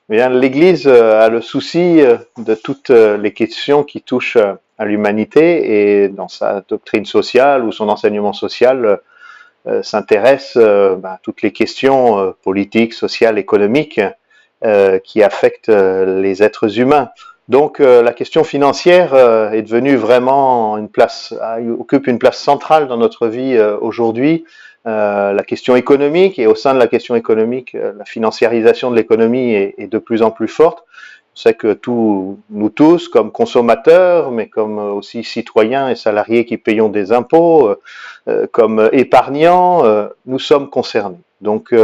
Bien, l'Église a le souci de toutes les questions qui touchent à l'humanité et dans sa doctrine sociale ou son enseignement social s'intéresse à toutes les questions politiques, sociales, économiques qui affectent les êtres humains. Donc la question financière est devenue vraiment occupe une place centrale dans notre vie aujourd'hui. La question économique, et au sein de la question économique, la financiarisation de l'économie est de plus en plus forte. On sait que nous tous, comme consommateurs, mais comme aussi citoyens et salariés qui payons des impôts, comme épargnants, nous sommes concernés. Donc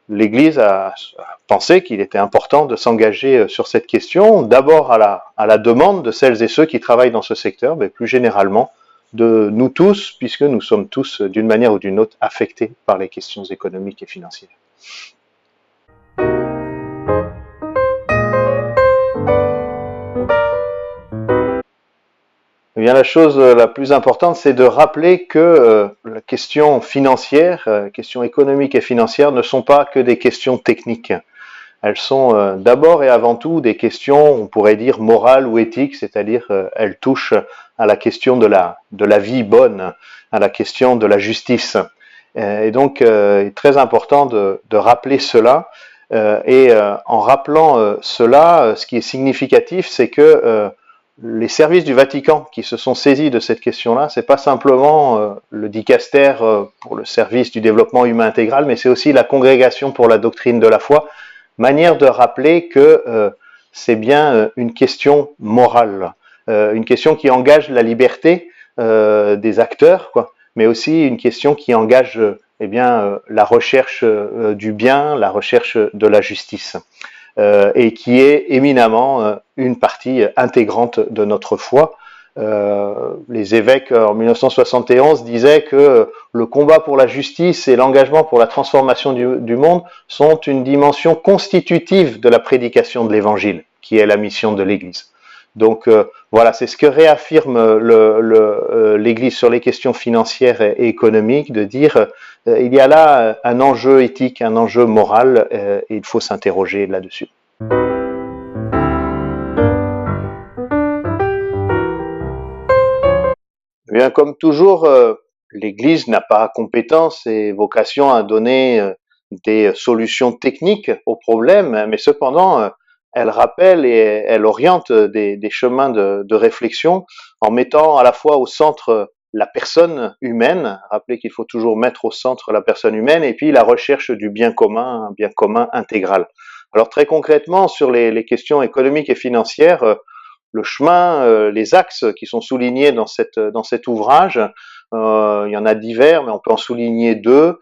l'Église a pensé qu'il était important de s'engager sur cette question, d'abord à la demande de celles et ceux qui travaillent dans ce secteur, mais plus généralement de nous tous, puisque nous sommes tous, d'une manière ou d'une autre, affectés par les questions économiques et financières. Eh bien, la chose la plus importante, c'est de rappeler que la question financière, questions économiques et financières ne sont pas que des questions techniques. Elles sont d'abord et avant tout des questions, on pourrait dire, morales ou éthiques, c'est-à-dire elles touchent à la question de la vie bonne, à la question de la justice. Et donc, il est très important de rappeler cela. En rappelant cela, ce qui est significatif, c'est que les services du Vatican qui se sont saisis de cette question-là, c'est pas simplement le dicaster pour le service du développement humain intégral, mais c'est aussi la congrégation pour la doctrine de la foi, manière de rappeler que c'est bien une question morale, une question qui engage la liberté des acteurs, quoi, mais aussi une question qui engage la recherche du bien, la recherche de la justice, et qui est éminemment une partie intégrante de notre foi. Les évêques en 1971 disaient que le combat pour la justice et l'engagement pour la transformation du monde sont une dimension constitutive de la prédication de l'Évangile, qui est la mission de l'Église. Donc voilà, c'est ce que réaffirme l'Église sur les questions financières et économiques, de dire il y a là un enjeu éthique, un enjeu moral, et il faut s'interroger là-dessus. Bien, comme toujours, l'Église n'a pas compétence et vocation à donner des solutions techniques aux problèmes, mais cependant, elle rappelle et elle oriente des chemins de réflexion en mettant à la fois au centre la personne humaine, rappeler qu'il faut toujours mettre au centre la personne humaine, et puis la recherche du bien commun, un bien commun intégral. Alors très concrètement, sur les questions économiques et financières, le chemin, les axes qui sont soulignés dans cet ouvrage, il y en a divers, mais on peut en souligner deux.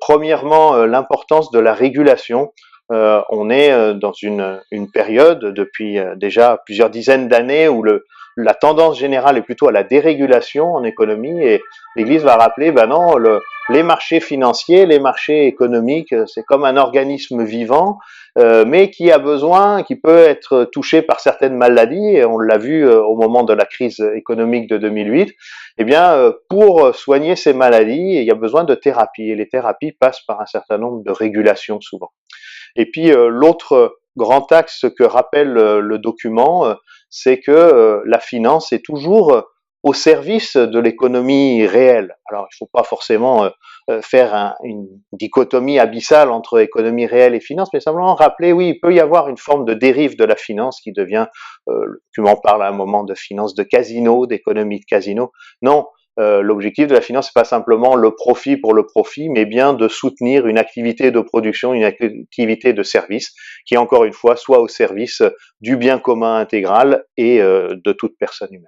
Premièrement, l'importance de la régulation. On est dans une période depuis déjà plusieurs dizaines d'années où la tendance générale est plutôt à la dérégulation en économie, et l'Église va rappeler, ben non, les marchés financiers, les marchés économiques, c'est comme un organisme vivant, mais qui peut être touché par certaines maladies, et on l'a vu au moment de la crise économique de 2008. Eh bien, pour soigner ces maladies, il y a besoin de thérapies, et les thérapies passent par un certain nombre de régulations souvent. Et puis l'autre grand axe que rappelle le document, c'est que la finance est toujours au service de l'économie réelle. Alors, il ne faut pas forcément faire une dichotomie abyssale entre économie réelle et finance, mais simplement rappeler, oui, il peut y avoir une forme de dérive de la finance qui devient, tu m'en parles à un moment, de finance de casino, d'économie de casino. Non, l'objectif de la finance, c'est pas simplement le profit pour le profit, mais bien de soutenir une activité de production, une activité de service, qui encore une fois soit au service du bien commun intégral et de toute personne humaine.